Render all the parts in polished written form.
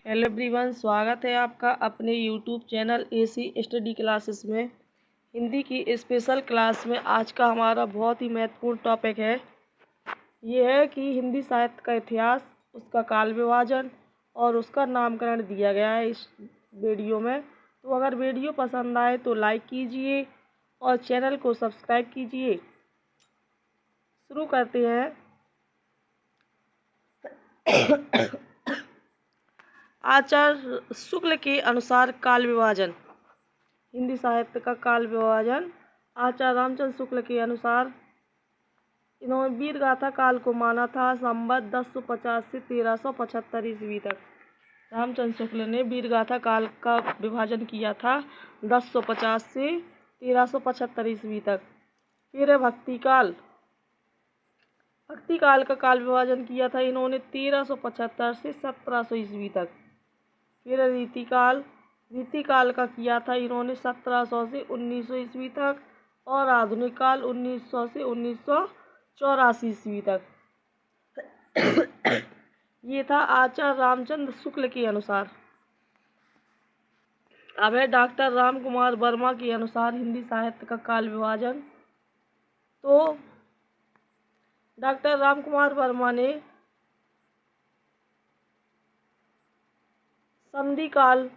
Hello everyone, स्वागत है आपका अपने YouTube channel AC study classes में। हिंदी की स्पेशल क्लास में आज का हमारा बहुत ही महत्वपूर्ण टॉपिक है। ये है कि हिंदी साहित्य का इतिहास, उसका काल विभाजन और उसका नामकरण दिया गया है इस वीडियो में। तो अगर वीडियो पसंद आए तो लाइक कीजिए और चैनल को सब्सक्राइब कीजिए। शुरू करते हैं। आचार्य शुक्ल के अनुसार काल विभाजन, हिंदी साहित्य का काल विभाजन आचार्य रामचंद्र शुक्ल के अनुसार इन्होंने वीर गाथा काल को माना था संवत 1050 से 1375 ईस्वी तक। रामचंद्र शुक्ल ने वीर गाथा काल का विभाजन किया था 1050 से 1375 ईस्वी तक। फिर भक्ति काल का काल विभाजन किया था इन्होंने 1375 से 1700 ईस्वी तक। फिर रीति काल का किया था इन्होंने 1700 से 1900 ईस्वी तक और आधुनिक काल 1900 से 1984 ईस्वी तक। ये था आचार्य रामचंद्र शुक्ल के अनुसार। अब है डॉक्टर राम कुमार वर्मा के अनुसार हिंदी साहित्य का काल विभाजन। तो डॉक्टर राम कुमार वर्मा ने संधि काल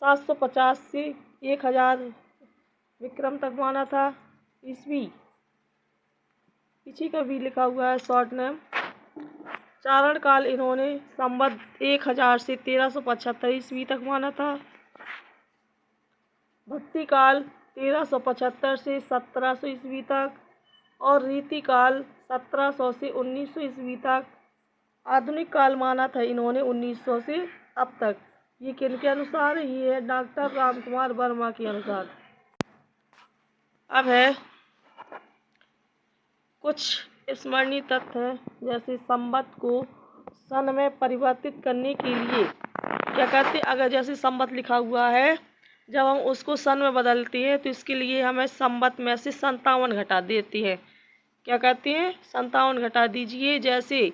750 से 1000 विक्रम तक माना था ईस्वी। पीछे का भी लिखा हुआ है शॉर्ट नेम। चारण काल इन्होंने संवत 1000 से 1375 ईस्वी तक माना था। भक्ति काल 1375 से 1700 ईस्वी तक और रीति काल 1700 से 1900 ईस्वी तक। आधुनिक काल माना था इन्होंने 1900 से अब तक। ये किनके अनुसार? ये है डॉक्टर राम कुमार वर्मा के अनुसार। अब है कुछ स्मरणीय तथ्य हैं, जैसे संवत को सन में परिवर्तित करने के लिए क्या करते, अगर जैसे संवत लिखा हुआ है, जब हम उसको सन में बदलते हैं तो इसके लिए हमें संवत में से 57 घटा देती है। क्या कहते हैं? 57 घटा दीजिए। जैसे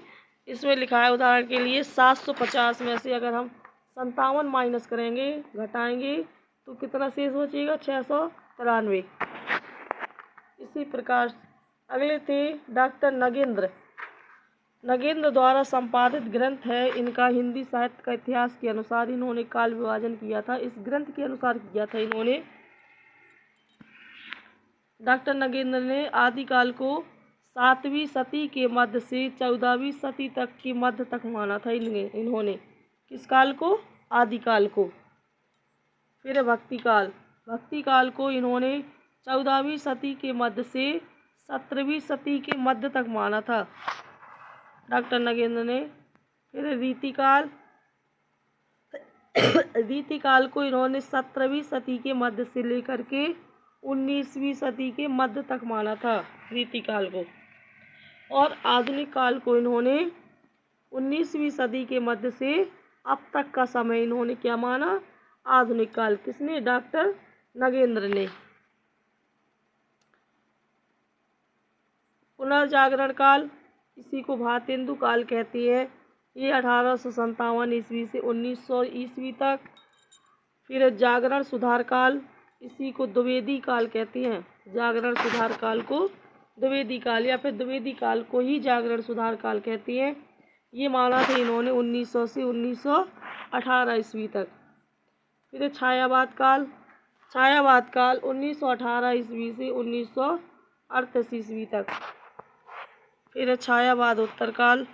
इसमें लिखा है उदाहरण के लिए 750 में से अगर हम 57 माइनस करेंगे, घटाएंगे, तो कितना शेष बचेगा? 693। इसी प्रकार अगले थे डॉक्टर नगेंद्र द्वारा संपादित ग्रंथ है इनका हिंदी साहित्य का इतिहास के अनुसार इन्होंने काल विभाजन किया था। इस ग्रंथ के अनुसार किया था इन्होंने। डॉक्टर नगेंद्र ने आदिकाल को 7वीं सदी के मध्य से 14वीं सदी तक के मध्य तक माना था इन्होंने। किस काल को? आदिकाल को। फिर भक्ति काल को इन्होंने 14वीं सदी के मध्य से 17वीं सदी के मध्य तक माना था डॉक्टर नगेंद्र ने। फिर रीति काल को इन्होंने 17वीं सदी के मध्य से लेकर के 19वीं सदी के मध्य तक माना था रीति काल को। और आधुनिक काल को इन्होंने 19वीं सदी के मध्य से अब तक का समय इन्होंने क्या माना? आधुनिक काल। किसने? डॉक्टर नगेंद्र ने। पुनर्जागरण काल, इसी को भारतेंदु काल कहती है, ये 1857 ईस्वी से 1900 ईस्वी तक। फिर जागरण सुधार काल, इसी को द्विवेदी काल कहते हैं। जागरण सुधार काल को द्विवेदी काल या फिर द्विवेदी काल को ही जागरण सुधार काल कहती हैं। ये माना था इन्होंने 1900 से 1918 ईस्वी तक। फिर छायावाद काल 1918 ईस्वी से 1938 ईस्वी तक। फिर छायावाद उत्तर काल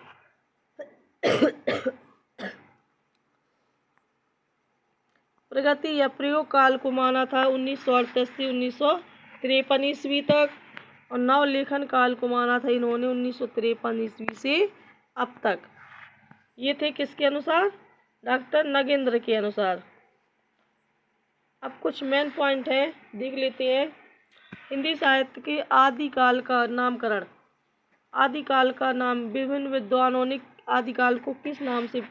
प्रगति या प्रयोग काल को माना था 1938 से 1953 ईस्वी तक। और नवलेखन काल को माना था इन्होंने 1953 ईस्वी से अब तक। ये थे किसके अनुसार? डॉक्टर नगेंद्र के अनुसार। अब कुछ मेन पॉइंट है, देख लेते हैं। हिंदी साहित्य के आदिकाल का नामकरण। आदिकाल का नाम विभिन्न विद्वानों ने आदिकाल को किस नाम से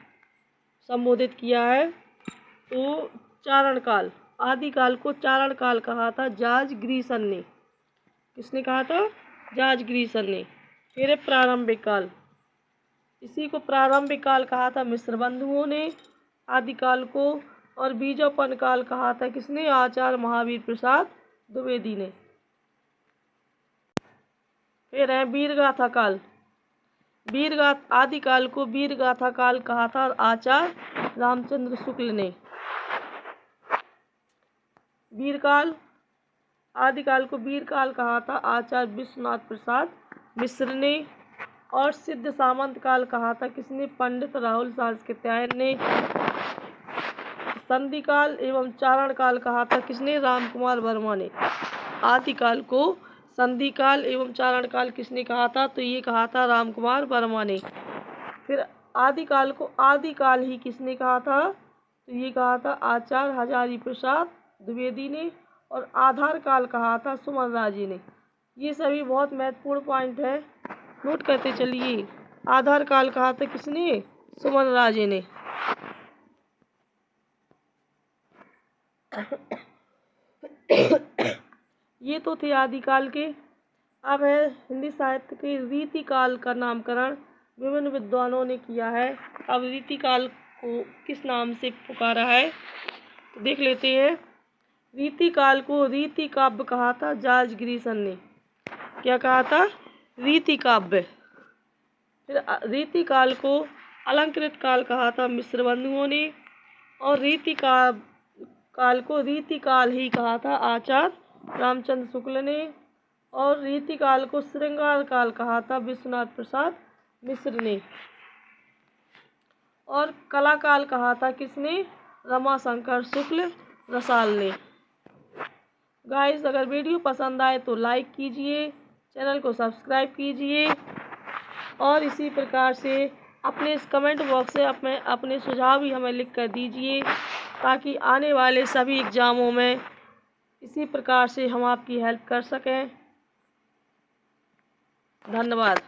संबोधित किया है? तो चारण काल। आदिकाल को चारण काल कहा था जॉर्ज ग्रीसन ने। किसने कहा था? जॉर्ज ग्रीसन ने। फिर प्रारंभिक काल, इसी को प्रारंभिक काल कहा था मिस्र बंधुओं ने। आदिकाल को। और बीजापन काल कहा था किसने? आचार्य महावीर प्रसाद द्विवेदी ने। फिर है वीरगाथा काल। आदिकाल को वीरगाथा काल कहा था आचार्य रामचंद्र शुक्ल ने। आदिकाल को वीरकाल कहा था आचार्य विश्वनाथ प्रसाद मिश्र ने। और सिद्ध सामंत काल कहा था किसने? पंडित राहुल सांकृत्यायन ने। संधि काल एवं चारण काल कहा था किसने? रामकुमार वर्मा ने। आदिकाल को संधि काल एवं चारण काल किसने कहा था? तो ये कहा था रामकुमार वर्मा ने। फिर आदिकाल को आदिकाल ही किसने कहा था? तो ये कहा था आचार्य हजारी प्रसाद द्विवेदी ने। और आधार काल कहा था सुमन राजे ने। ये सभी बहुत महत्वपूर्ण पॉइंट है, नोट करते चलिए। आधार काल कहा था किसने? सुमन राजे ने। ये तो थे आदिकाल के। अब है हिंदी साहित्य के रीतिकाल का नामकरण विभिन्न विद्वानों ने किया है। अब रीतिकाल को किस नाम से पुकारा है तो देख लेते हैं। रीतिकाल को रीति काव्य कहा था जॉर्ज ग्रीसन ने। क्या कहा था? रीति काव्य। फिर रीतिकाल को अलंकृत काल कहा था मिश्र बंधुओं ने। और रीतिकाल को रीतिकाल ही कहा था आचार्य रामचंद्र शुक्ल ने। और रीतिकाल को श्रृंगार काल कहा था विश्वनाथ प्रसाद मिश्र ने। और कलाकाल कहा था किसने? रमाशंकर शुक्ल रसाल ने। गाइस, अगर वीडियो पसंद आए तो लाइक कीजिए, चैनल को सब्सक्राइब कीजिए और इसी प्रकार से अपने इस कमेंट बॉक्स में अपने सुझाव भी हमें लिख कर दीजिए, ताकि आने वाले सभी एग्ज़ामों में इसी प्रकार से हम आपकी हेल्प कर सकें। धन्यवाद।